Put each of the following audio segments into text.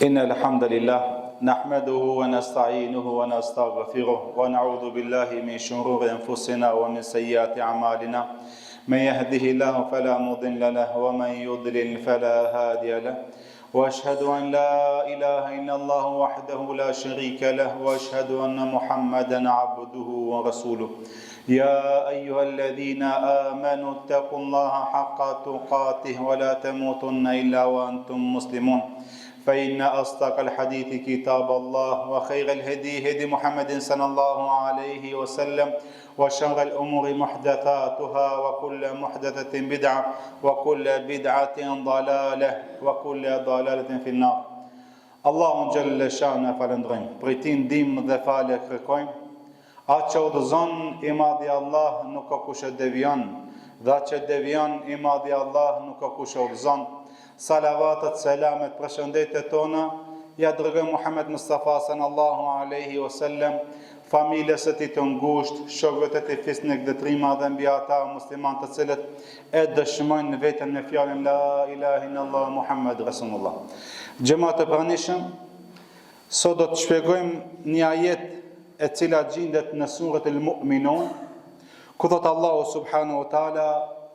إن الحمد لله نحمده ونستعينه ونستغفره ونعوذ بالله من شرور أنفسنا ومن سيئات أعمالنا من يهده الله فلا مضل له ومن يضلل فلا هادي له وأشهد أن لا إله إلا الله وحده لا شريك له وأشهد أن محمدا عبده ورسوله يا أيها الذين آمنوا اتقوا الله حق تقاته ولا تموتن إلا وأنتم مسلمون فإن أصدق الحديث كتاب الله وخير الهدي هدي محمد صلى الله عليه وسلم وشر الأمور محدثاتها وكل محدثة بدعة وكل بدعة ضلالة وكل ضلالة في النار. Allahun xhalla shana falendrojmë. Prej tij ndihmë dhe falë kërkojmë. Atë që udhëzon i madhi Allah nuk ka kush e devion, dhe atë që devion i madhi Allah nuk ka kush e udhëzon. Salavatet, selamet, përshëndetjet tona ja dërgoj Muhammed Mustafa sallallahu alaihi wasallam, familjes së tij të ngushtë, shokëve të tij fisnik dhe trima dhe mbi ata muslimanë të cilët e dëshmojnë veten me fjalën la ilaha illallah Muhammed Rasulullah. Xhamat e pranishëm, sot do të shpjegojmë një ajet e cila gjendet në surën Al-Mu'minun, ku thot Allahu subhanahu wa taala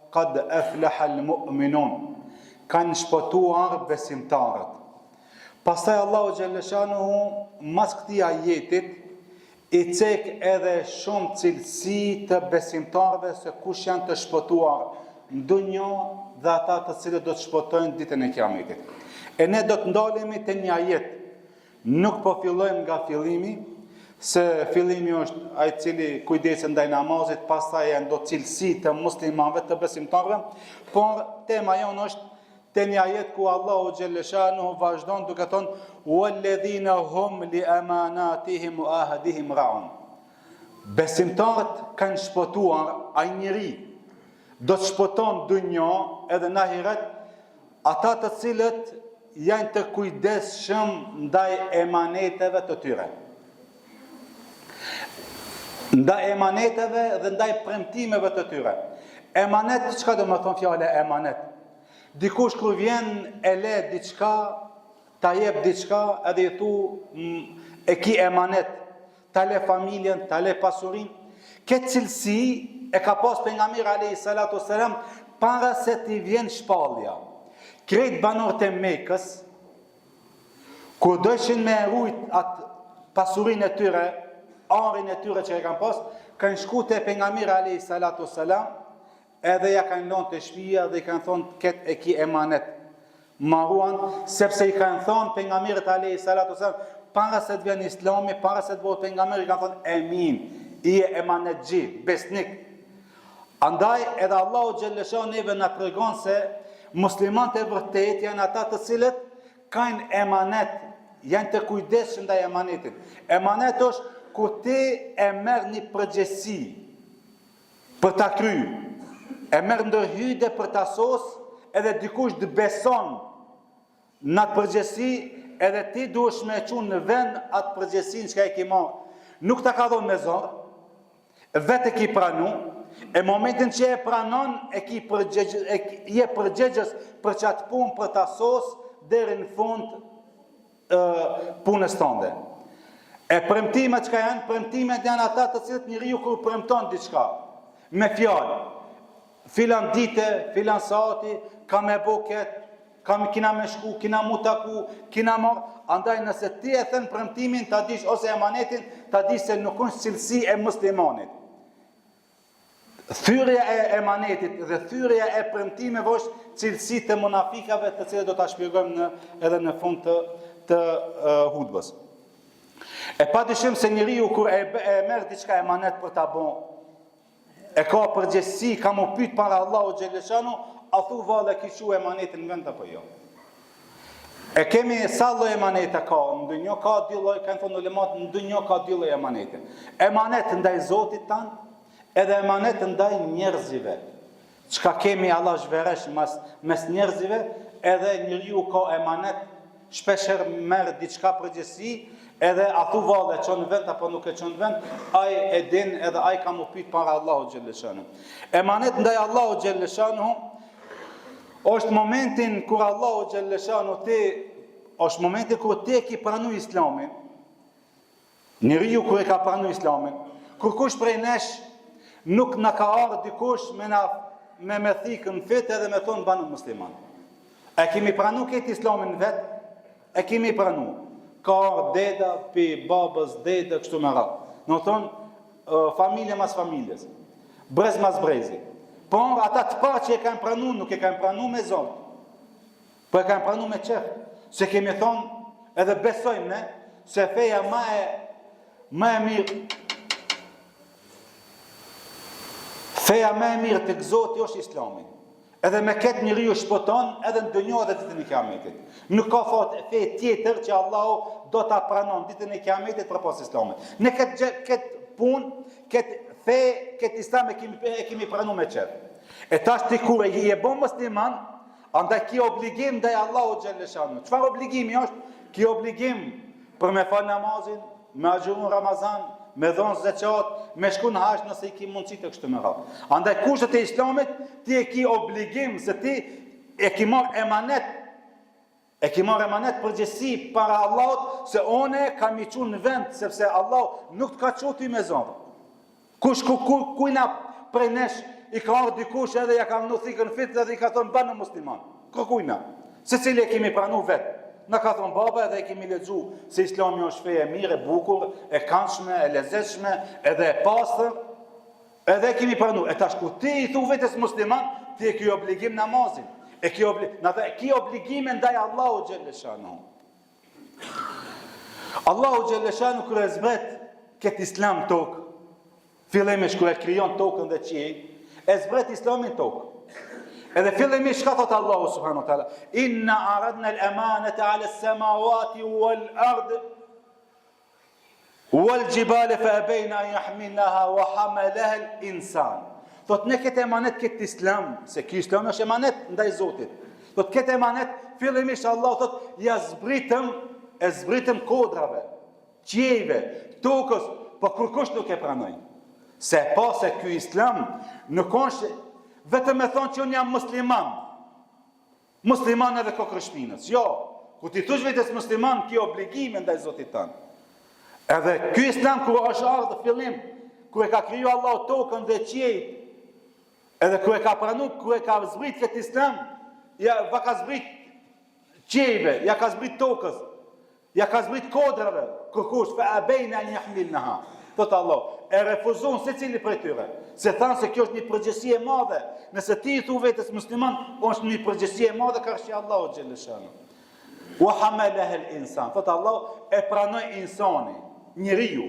qad aflaha al-mu'minun, kanë shpëtuar besimtarët. Pastaj Allahu xhalla shanuhu mas këtij ajetit i cek edhe shumë cilësi të besimtarëve se kush janë të shpëtuar në dunjë dhe ata të cilët do të shpëtojnë ditën e Kiametit. E ne do të ndalemi te një ajet. Nuk po fillojmë nga fillimi, se fillimi është ai i cili kujdeset ndaj namazit, pastaj janë do cilësi të muslimanëve të besimtarëve, por tema jonë është te një ajet ku Allahu xhalla shanuhu vazhdon duke thonë walladhina hum li amanatihim wa ahdihim ra'un. Besimtarët kanë shpëtuar, ai njeri do të shpëton dunjë edhe në ahiret, ata të cilët janë të kujdesshëm ndaj emaneteve të tyre. Ndaj emaneteve dhe ndaj premtimeve të tyre. Emanet, çka do të thonë fjala emanet? Dikush kur vjen e le diçka, ta jep diçka, edhe i thu e ki emanet, ta le familjen, ta le pasurin. Këtë cilësi e ka pas pejgamberi alayhi salatu wasalam para se t'i vjen shpallja. Krejt banorët e Mekës, kur dëshin me rujt atë pasurin e tyre, arin e tyre që e kanë pas, kanë shku te pejgamberi alayhi salatu wasalam, edhe ja kanë lënë të shtëpia dhe i kanë thonë këtë e ki emanet. Marruan, sepse i kanë thonë pejgamberit alayhi salatu wasallam, para se të vjen Islami, para se të bëhet pejgamber, i kanë thonë emin, i e emanetxhi, besnik. Andaj edhe Allahu xhalla shanu neve na tregon se muslimanët e vërtet janë ata të cilët kanë emanet, janë të kujdesshëm ndaj emanetit. Emanet është kur ti e merr një përgjegjësi për ta kryer, e merr ndërhyrje për ta sos, edhe dikush të beson në atë përgjegjësi, edhe ti duhesh me çun në vend atë përgjegjësinë që e ke marrë. Nuk ta ka dhënë me zor, vetë ki pranu, e momentin që e pranon e ki përgjegjës për çat punë për ta sos deri në fund punës tënde. E premtimet çka janë? Premtimet janë ata të cilët njeriu kur premton diçka me fjalë, filan dite, filan saati, ka me boket, kina me shku, kina mu taku, kina marr. Andaj nëse ti e thën premtimin, ta dish ose emanetin, ta dish se nuk është cilësi e muslimanit. Thyrja e emanetit dhe thyrja e premtimeve është cilësi të munafikave, të cilët do ta shpjegojmë edhe në fund të hutbës. E padyshim se njeriu kur e merr diçka emanet për ta bën, e ka përgjegjësi, ka më pyet para Allahu xhalla shanu, a thu vallë ki shu emanetin në vend apo jo? E kemi sa lloj emanete ka në dunjë, ka dy lloj, kanë thonë ulemat, në dunjë ka dy lloj emanete. Emanet ndaj Zotit tan, edhe emanet ndaj njerëzve. Çka kemi Allah zhveresh mes njerëzve, edhe njeriu ka emanet, shpeshherë merr diçka përgjegjësi, edhe a thu vallë e çon në vend apo nuk e çon në vend, ai e din edhe ai ka më pyet para Allahu xhalla shanu. Emanet ndaj Allahu xhalla shanu është momentin kur Allahu xhalla shanu ti është momenti kur ti e ki pranu Islamin, njeriu kur e ka pranu Islamin, kur kush prej nesh nuk na ka ardhur dikush me thikën fit edhe me thonë banu musliman. E kemi pranu këtë Islamin vet, e kemi pranu. Ka ardhur deda, pi babës, deda, kështu me radhë. Në thonë, familje mas familjes, brez mas brezi. Por ata të parë që e kanë pranu, nuk e kanë pranu me zonë, po e kanë pranu me qefë. Se kemi thonë, edhe besojmë ne, se feja ma e mirë, feja ma e mirë të Zoti është Islami. Edhe me këtë njeriu shpëton edhe në dunjë edhe ditën e Kiametit. Nuk ka fe tjetër që Allahu do ta pranon ditën e Kiametit përpas Islamit. Ne këtë punë, këtë fe, këtë Islam e kemi pranuar me qef. E tash ti kur je bon musliman, andaj ki obligim ndaj Allahu xhalla shanu. Çfarë obligimi është? Ki obligim për me fal namazin, me agjëru Ramazan, me dhonë zeqat, me shku në hajsh nëse i ki mundësi të kështu me radhë. Andaj kushtet e Islamit, ti e ki obligim, se ti e ki marrë emanet përgjësi para Allahut, se one kam i qunë në vend, sepse Allah nuk të ka qoti me zonë. Kujna prej nesh, i ka ardhur dikush edhe ja ka në thikën fit edhe i ka thonë banë musliman. Kujna, se cili e kemi pranu vetë. Në ka thonë baba edhe e kemi lexu se Islami është feje mirë, e bukur, e këndshme, e lezetshme, edhe e pastër, edhe e kemi pranu. E tash ku ti i thu vetes musliman, ti e ki obligim namazin. Ki obligime ndaj Allahu xhelle shanu. Allahu xhelle shanu kur e zbret këtë Islam tokë, fillimisht kur e krijon tokën dhe qiell, e zbret Islamin tokë. Edhe fillimisht ka thot Allahu subhanahu wa taala, inna aradna al-amanata 'ala as-samawati wal-ard wal-jibala fa abayna an yahmilnaha wa hamalaha al-insan. Thot ne këtë emanet këtë Islam, se ky Islam është emanet ndaj Zotit. Thot këtë emanet fillimisht Allah thot ja zbritëm kodrave, qiejve, tokës, po kërkush nuk e pranoi. Se pa se ky Islam nuk është vetëm me thonë që unë jam musliman edhe kokër shpinës. Jo, ku ti thush vetes musliman, ki obligime ndaj Zotit tanë. Edhe ky Islam kur është ardhur fillim, kur e ka kriju Allah tokën dhe qiejt, edhe kur e ka pranu, kur e ka zbrit këtë Islam, ja ka zbrit qiejve, ja ka zbrit tokës, ja ka zbrit kodrave, kërkush, fa abejna an yahmilnaha. Thotë Allah, e refuzon se cili për tyre. Se thanë se kjo është një përgjësie madhe. Nëse ti i thu vetës musliman, është një përgjësie madhe ka është që Allah o gjellë shanu. Wa hamalaha al-insan. Thotë Allah, e pranoj insani, njeriu.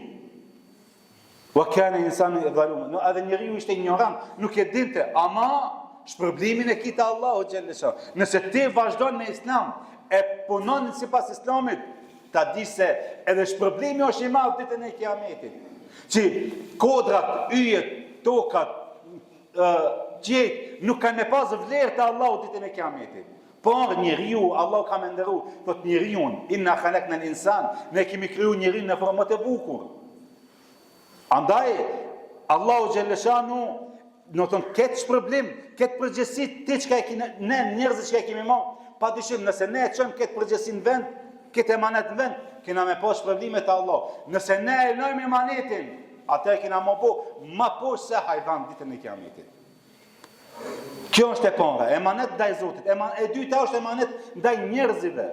Wa kana insanu dhaluma. Edhe njeriu ishte ignorant, nuk e dinte, ama shpërblimin e kita Allah o gjellë shanu. Nëse ti vazhdon në Islam, e punon sipas Islamit, ta di se edhe shpërblimi është i madh ditën e Kiametit. Që kodrat, yjet, tokat, qiejt nuk kanë me pas vlerë të Allahut ditën e Kiametit. Por njeriu, Allah ka më nderu, thot njeriu, inna khalaqna al-insan, ne kemi kriju njeriu në formë të bukur. Andaj Allahu xhelle shanu, do të thonë këtë shpërblim, këtë përgjegjësi ti çka e keni ne njerëzit që e kemi marrë, padyshim nëse ne e çojmë këtë përgjegjësi në vend, këtë emanet në vend, kena me pas shpërblimet e Allah. Nëse ne e lojmë emanetin, atëherë kena ma poshtë se hajvan ditën e Kiametit. Kjo është e para, emanet ndaj Zotit. E dyta është emanet ndaj njerëzive.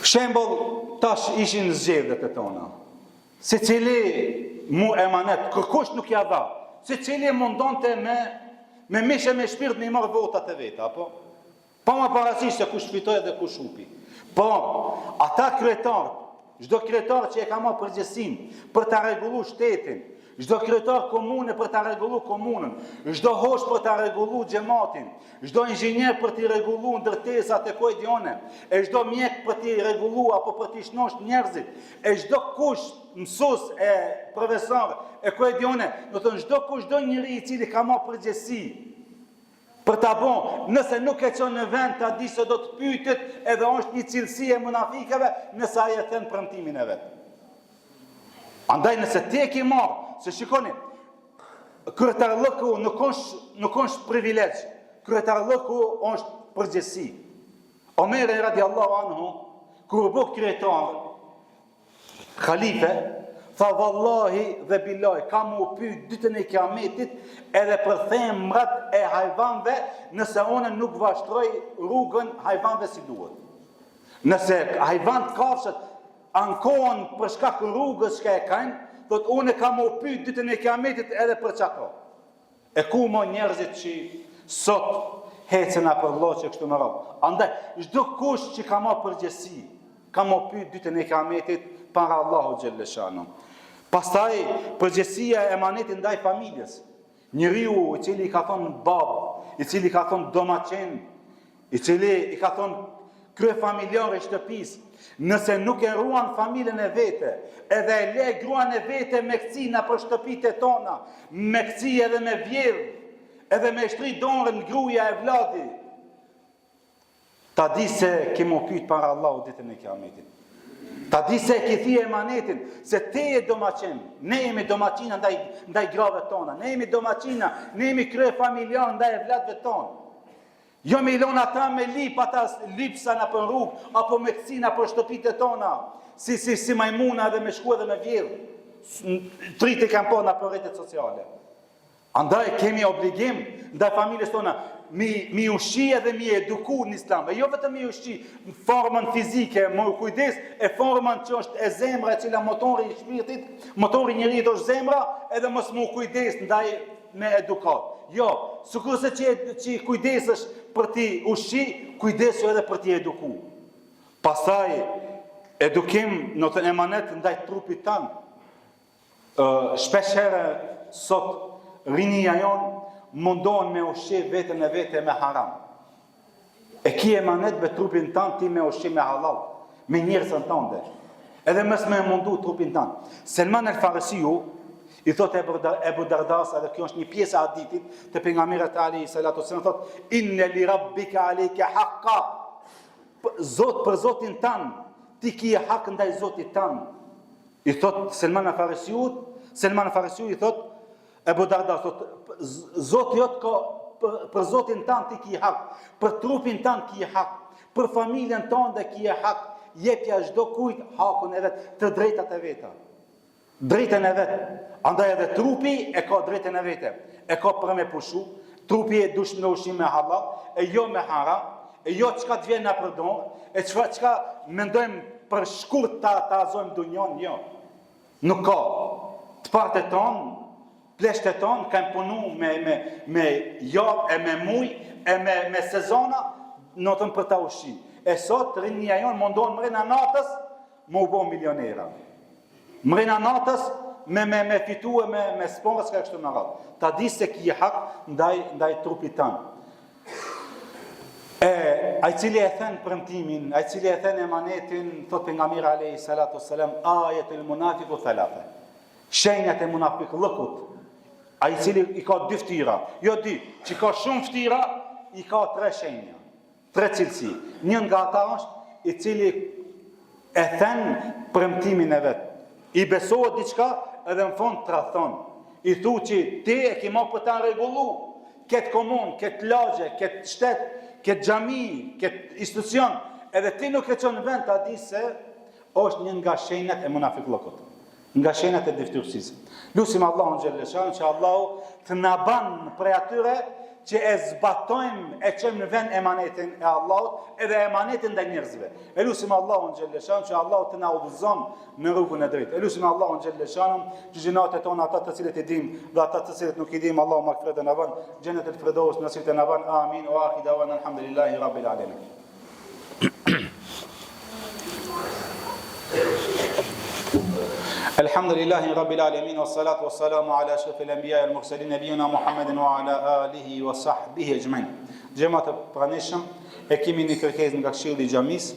Shembull, tash ishin zgjedhjet e tona. Secili mu emanet, kërkush nuk ja dha. Secili mundonte me mishë me shpirt me marr votat e veta, apo? Pa më parasysh se kush fitoi dhe kush hupi. Po, ata kryetarë, çdo kryetar që e ka marrë përgjegjësinë për ta rregulluar shtetin, çdo kryetar komune për ta rregulluar komunën, çdo hosh për ta rregulluar xhamatin, çdo inxhinier për t'i rregulluar ndërtesat e koedione, e çdo mjek për t'i rregulluar apo për t'i shnosh njerëzit, e çdo kush mësues e profesor e koedione, do të thonë çdo kush, çdo njeri i cili ka marrë përgjegjësi për ta bon, nëse nuk e çon në vend, ta di se do të pyetet, edhe është një cilësi e munafikëve nëse ai e thën premtimin e vet. Andaj nëse ti e ke marrë, se shikoni, kryetarllëku nuk është privilegj. Kryetarllëku është përgjegjësi. Omeri radiallahu anhu, kur u bë kryetar, khalife, tha vallahi dhe billahi, ka mu pyet ditën e kiametit edhe për themrat e hajvanëve, nëse unë nuk vazhdoj rrugën hajvanëve si duhet. Nëse hajvanët kafshët ankohen për shkak të rrugës që e kanë, thot unë kam u pyet ditën e kiametit edhe për çka. E ku mo njerëzit që sot hecen për lloçe kështu më radh. Andaj çdo kush që ka marrë përgjegjësi, ka më pyet ditën e kiametit para Allahu xhelle shanu. Pastaj përgjegjësia e emanetit ndaj familjes. Njeriu i cili ka thonë bab, i cili ka thonë domaçin, i cili i ka thonë kryefamiljar i shtëpisë, nëse nuk e ruan familjen e vete, edhe e le gruan e vete me këcina për shtëpitë tona, me këci edhe me vjedh, edhe me shtri dorën gruaja e vladi, ta di se kemo pyet para Allahu ditën e kiametit. Ta di se ki thie emanetin, se te e domaçin, ne jemi domaçina ndaj grave tona, ne jemi domaçina, ne jemi kryefamiljar ndaj vladëve tonë. Jo me ilon ata me lip, ata lipsa në për rrugë, apo me këcina për shtëpitë tona, si majmuna dhe me shku edhe me vjedh. Triti kanë po në për rrjetet sociale. Andaj kemi obligim ndaj familjes tona, mi ushqi edhe mi eduku në islam. E jo vetëm mi ushqi formën fizike, më kujdes e formën që është e zemra, e cila motori i shpirtit, motori i njerit është zemra, edhe mos më kujdes ndaj me edukat. Jo, sikurse që kujdesesh për ti ushqi, kujdesu edhe për ti eduku. Pastaj, edukim në të emanet ndaj trupit tanë. Shpeshere sot rinia jonë mundohen me ushqi vetën e vete me haram. E ki emanet be trupin tanë ti me ushqi me halal, me njerëzën tande. Edhe mës me mundu trupin tanë. Selman el Farisiu, i thot Ebu Dardas, edhe kjo është një pjesë e haditit të pejgamberit alayhi salatu wasallam, thot inna li rabbika alayka haqqa. Për Zotin tan, ti ke hak ndaj Zotit tan. I thot Selman el Farisiu i thot Ebu Dardas, thot Zoti jot ka për Zotin tan ti ke hak, për trupin tan ke hak, për familjen tënde ke hak, jepja çdo kujt hakun e vet, të drejtat e veta. Drejtën e vetë, andaj edhe trupi e ka drejtën e vete, e ka për me pushu, trupi e dush në ushqim me halal, e jo me haram, e jo qka të vjen në përdojnë, e qka mendojmë për shkurt ta azojmë dunjon, jo. Nuk ka. Të parte tonë, pleshte tonë, kanë punu me javë, e me muj, e me sezona, në tëmë për ta ushqim. E sot, rinja jonë mundonë mrena natës, më u bo milionera. Mrena natës me fitu e me spongës ka kështu në radhë. Ta di se ki hak ndaj trupit tanë. Ai cili e thënë premtimin, ai cili e thënë emanetin, thot pejgamberi alayhi salatu wassalam, ayatul munafiqu thalatha. Shenjat e munafiqllëkut. Ai cili i ka dy ftyra, jo dy, që ka shumë ftyra, i ka tre shenja, tre cilësi. Një nga ata është i cili e thënë premtimin e vet. I besohet diçka edhe në fund tradhton. I thu që ti e ke marrë për ta rregullu këtë komunë, këtë lagje, këtë shtet, këtë xhami, këtë institucion, edhe ti nuk e çon në vend, ta di se është një nga shenjat e munafiqllëkut, nga shenjat e deftyrësisë. Lutim Allahun xhelle shanu që Allahu të na ban prej atyre që e zbatojmë e çojmë në vend emanetin e Allahut edhe emanetin ndaj njerëzve. E lutim Allahun xhelle shanu që Allahu të na udhëzon në rrugën e drejtë. E lutim Allahun xhelle shanu që gjinat tona ata të cilët e dim dhe ata të cilët nuk i dim, Allahu magfiret na ban, xhenet el firdaus nasib na ban. Amin wa akhi dawana alhamdulillahi rabbil alamin. الحمد لله رب العالمين والصلاة والسلام على أشرف الأنبياء والمرسلين نبينا محمد وعلى آله وصحبه أجمعين. Gjema të pranishëm, e kemi një kërkesë nga këshilli i xhamisë,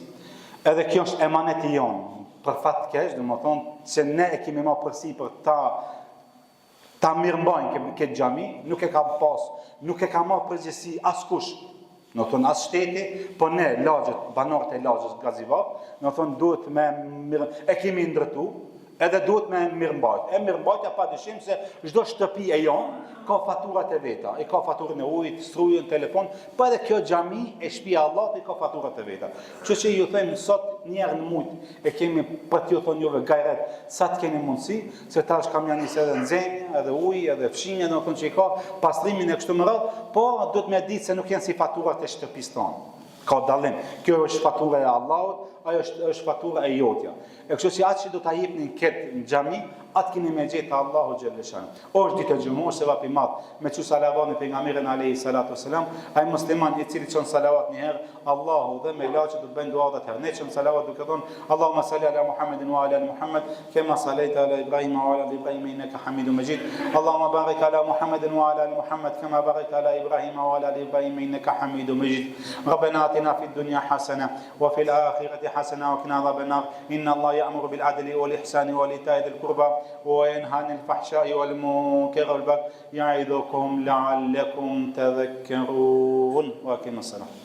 edhe kjo është emaneti jonë, për fat keq, domethënë se ne e kemi marrë përsi për ta mirëmbajnë këtë xhami, nuk e ka pas, nuk e ka marrë përgjegjësi askush. Në thonë as shteti, po ne, lagjet, banorët e lagjës Gazivat, në thonë duhet e kemi ndërtu, edhe duhet me mirëmbajtje. E mirëmbajtja padyshim se çdo shtëpi e jon ka faturat e veta. E ka faturën e ujit, strujën, telefon, po edhe kjo xhami e shtëpia e Allahut ka faturat e veta. Kështu që ju them sot një herë në muj e kemi për t'ju thonë juve gajret sa të keni mundësi, se tash kam janë nisë edhe nxemje, edhe ujë, edhe fshinje, në kënd që i ka, pastrimin e kështu me radhë, po duhet me ditë se nuk janë si faturat e shtëpisë tonë. Ka dallim. Kjo është fatura e Allahut, ajo është fatura e jotja. E kështu që atë që do ta jepni këtë në xhami, atë keni me gjetë Allahu xhaleshan. Është ditë xhumosh se vapi madh me çu salavat në pejgamberin alayhi salatu wasalam, ai musliman i cili çon salavat një herë, Allahu dhe me laçi do të bëjnë dua atë herë. Ne çon salavat duke thonë Allahumma salli ala Muhammedin wa ala ali Muhammad kama sallaita ala Ibrahim wa ala ali Ibrahim innaka Hamidum Majid. Allahumma barik ala Muhammedin wa ala ali Muhammad kama barakta ala Ibrahim wa ala ali Ibrahim innaka Hamidum Majid. ربنا آتنا في الدنيا حسنة وفي الآخرة حسنة وقنا عذاب النار إن الله يأمر بالعدل والإحسان وإيتاء ذي القربى وينهى عن الفحشاء والمنكر والبغي يعظكم لعلكم تذكرون وأقيموا الصلاة